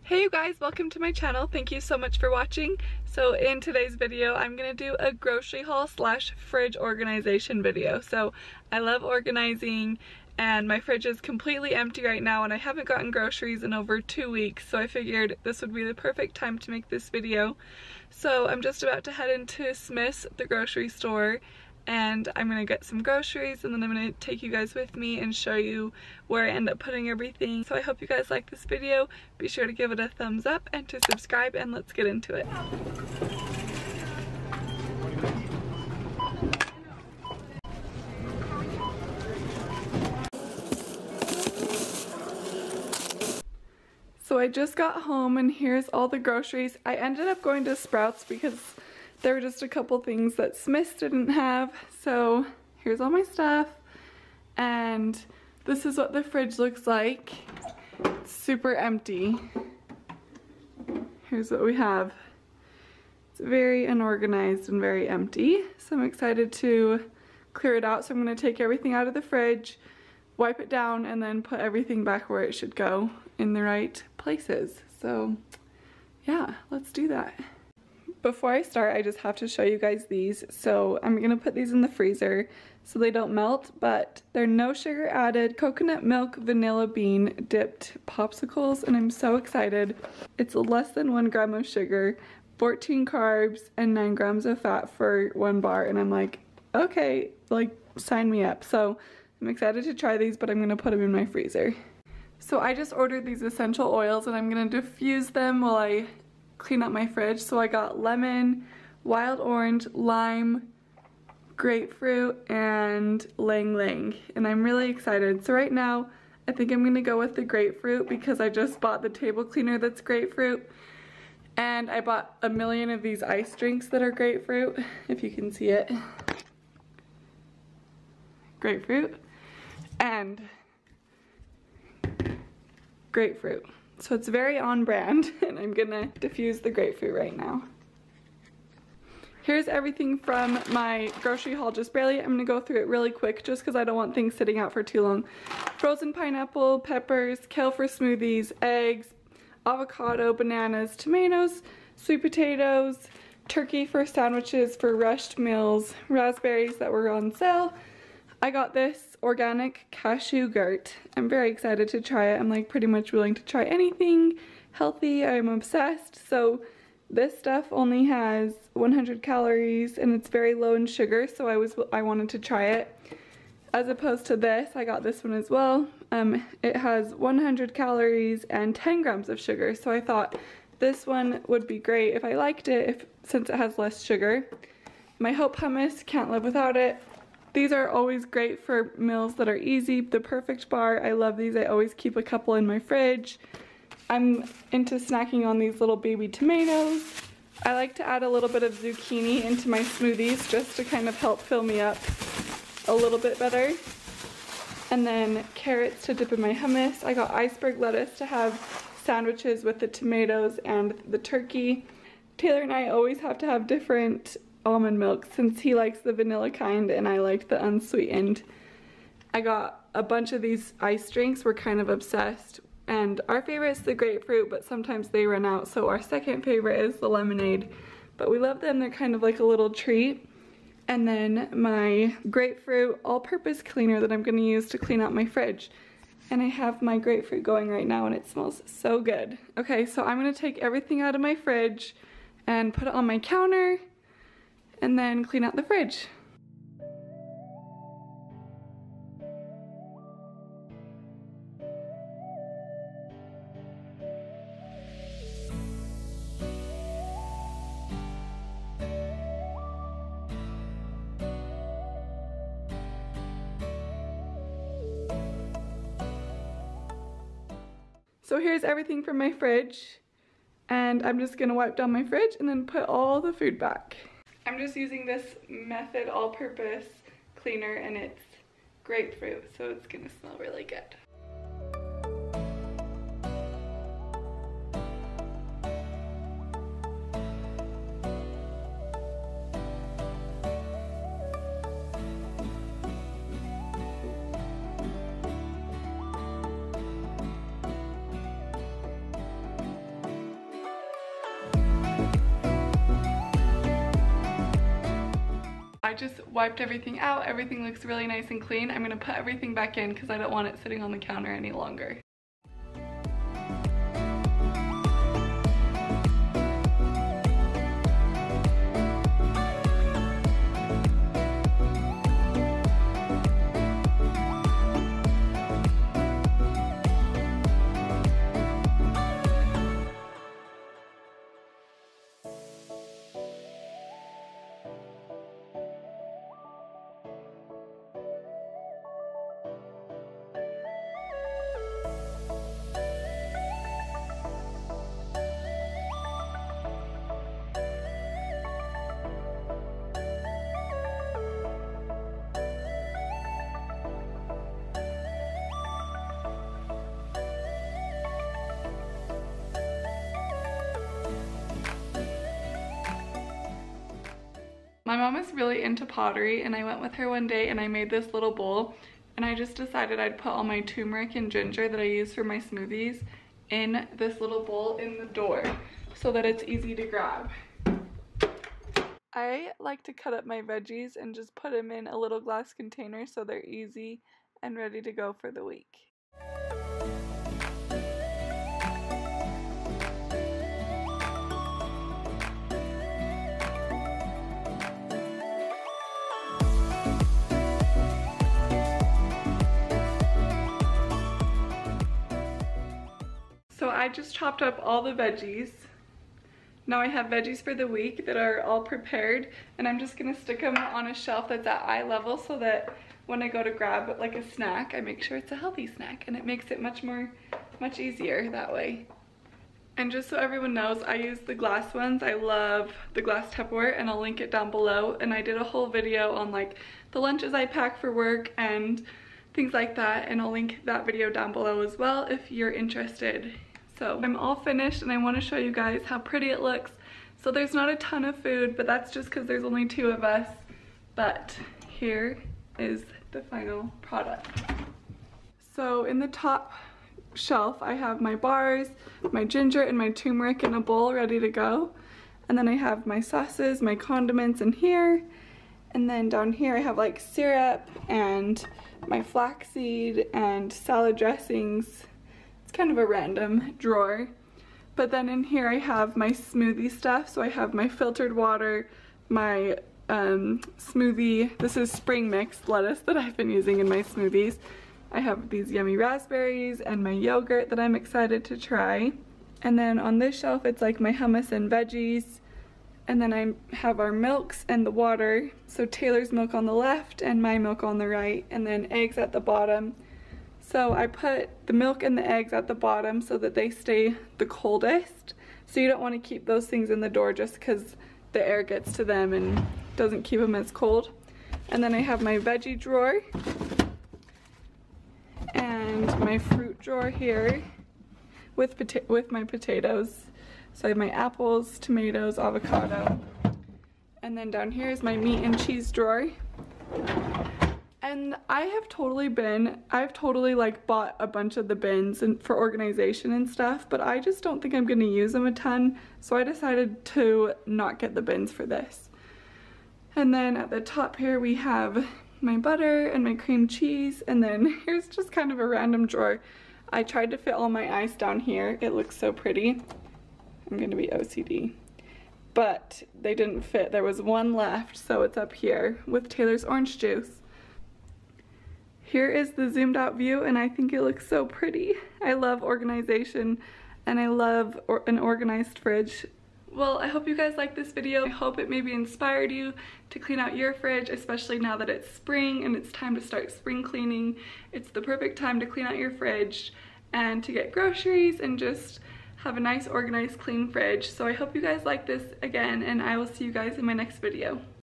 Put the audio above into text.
Hey you guys, welcome to my channel. Thank you so much for watching. So in today's video, I'm gonna do a grocery haul slash fridge organization video. So I love organizing and my fridge is completely empty right now and I haven't gotten groceries in over 2 weeks. So I figured this would be the perfect time to make this video. So I'm just about to head into Smith's, the grocery store, and I'm gonna get some groceries and then I'm gonna take you guys with me and show you where I end up putting everything. So I hope you guys like this video. Be sure to give it a thumbs up and to subscribe, and let's get into it. So I just got home and here's all the groceries. I ended up going to Sprouts because there were just a couple things that Smith's didn't have. So here's all my stuff. And this is what the fridge looks like. It's super empty. Here's what we have. It's very unorganized and very empty. So I'm excited to clear it out. So I'm going to take everything out of the fridge, wipe it down, and then put everything back where it should go in the right places. So yeah, let's do that. Before I start, I just have to show you guys these. So I'm gonna put these in the freezer so they don't melt, but they're no sugar added coconut milk vanilla bean dipped popsicles, and I'm so excited. It's less than 1 gram of sugar, 14 carbs, and 9 grams of fat for 1 bar, and I'm like, okay, like sign me up. So I'm excited to try these, but I'm gonna put them in my freezer. So I just ordered these essential oils and I'm gonna diffuse them while I clean up my fridge. So I got lemon, wild orange, lime, grapefruit, and lang lang, and I'm really excited. So right now I think I'm gonna go with the grapefruit because I just bought the table cleaner that's grapefruit, and I bought a million of these ice drinks that are grapefruit, if you can see it. Grapefruit and grapefruit. So it's very on brand, and I'm gonna diffuse the grapefruit right now. Here's everything from my grocery haul, just barely. I'm gonna go through it really quick just because I don't want things sitting out for too long. Frozen pineapple, peppers, kale for smoothies, eggs, avocado, bananas, tomatoes, sweet potatoes, turkey for sandwiches for rushed meals, raspberries that were on sale. I got this organic cashew gurt. I'm very excited to try it. I'm like pretty much willing to try anything healthy. I'm obsessed. So this stuff only has 100 calories and it's very low in sugar, so I wanted to try it. As opposed to this, I got this one as well. It has 100 calories and 10 grams of sugar, so I thought this one would be great if I liked it, since it has less sugar. My Hope hummus, can't live without it. These are always great for meals that are easy. The perfect bar, I love these. I always keep a couple in my fridge. I'm into snacking on these little baby tomatoes. I like to add a little bit of zucchini into my smoothies just to kind of help fill me up a little bit better. And then carrots to dip in my hummus. I got iceberg lettuce to have sandwiches with the tomatoes and the turkey. Taylor and I always have to have different almond milk since he likes the vanilla kind and I like the unsweetened. I got a bunch of these ice drinks. We're kind of obsessed, and our favorite is the grapefruit, but sometimes they run out, so our second favorite is the lemonade, but we love them. They're kind of like a little treat. And then my grapefruit all-purpose cleaner that I'm going to use to clean out my fridge, and I have my grapefruit going right now and it smells so good. Okay, so I'm going to take everything out of my fridge and put it on my counter and then clean out the fridge. So here's everything from my fridge, and I'm just gonna wipe down my fridge and then put all the food back. I'm just using this Method all-purpose cleaner and it's grapefruit, so it's gonna smell really good. just wiped everything out. Everything looks really nice and clean. I'm gonna put everything back in because I don't want it sitting on the counter any longer. My mom is really into pottery, and I went with her one day and I made this little bowl, and I just decided I'd put all my turmeric and ginger that I use for my smoothies in this little bowl in the door so that it's easy to grab. I like to cut up my veggies and just put them in a little glass container so they're easy and ready to go for the week. So I just chopped up all the veggies. Now I have veggies for the week that are all prepared, and I'm just gonna stick them on a shelf that's at eye level so that when I go to grab like a snack, I make sure it's a healthy snack, and it makes it much easier that way. And just so everyone knows, I use the glass ones. I love the glass Tupperware, and I'll link it down below. And I did a whole video on like the lunches I pack for work and things like that, and I'll link that video down below as well if you're interested. So I'm all finished, and I want to show you guys how pretty it looks. So there's not a ton of food, but that's just because there's only 2 of us. But here is the final product. So in the top shelf I have my bars, my ginger, and my turmeric in a bowl ready to go. And then I have my sauces, my condiments in here. And then down here I have like syrup and my flaxseed and salad dressings. It's kind of a random drawer. But then in here I have my smoothie stuff. So I have my filtered water, my smoothie. This is spring mix lettuce that I've been using in my smoothies. I have these yummy raspberries and my yogurt that I'm excited to try. And then on this shelf it's like my hummus and veggies. And then I have our milks and the water. So Taylor's milk on the left and my milk on the right, and then eggs at the bottom. So I put the milk and the eggs at the bottom so that they stay the coldest. So you don't want to keep those things in the door just because the air gets to them and doesn't keep them as cold. And then I have my veggie drawer and my fruit drawer here with my potatoes. So I have my apples, tomatoes, avocado. And then down here is my meat and cheese drawer. And I've totally like bought a bunch of the bins and for organization and stuff, but I just don't think I'm gonna use them a ton. So I decided to not get the bins for this. And then at the top here we have my butter and my cream cheese, and then here's just kind of a random drawer. I tried to fit all my ice down here. It looks so pretty. I'm gonna be OCD. But they didn't fit. There was one left, so it's up here with Taylor's orange juice. Here is the zoomed out view, and I think it looks so pretty. I love organization, and I love an organized fridge. Well, I hope you guys liked this video. I hope it maybe inspired you to clean out your fridge, especially now that it's spring and it's time to start spring cleaning. It's the perfect time to clean out your fridge and to get groceries and just have a nice, organized, clean fridge. So I hope you guys like this again, and I will see you guys in my next video.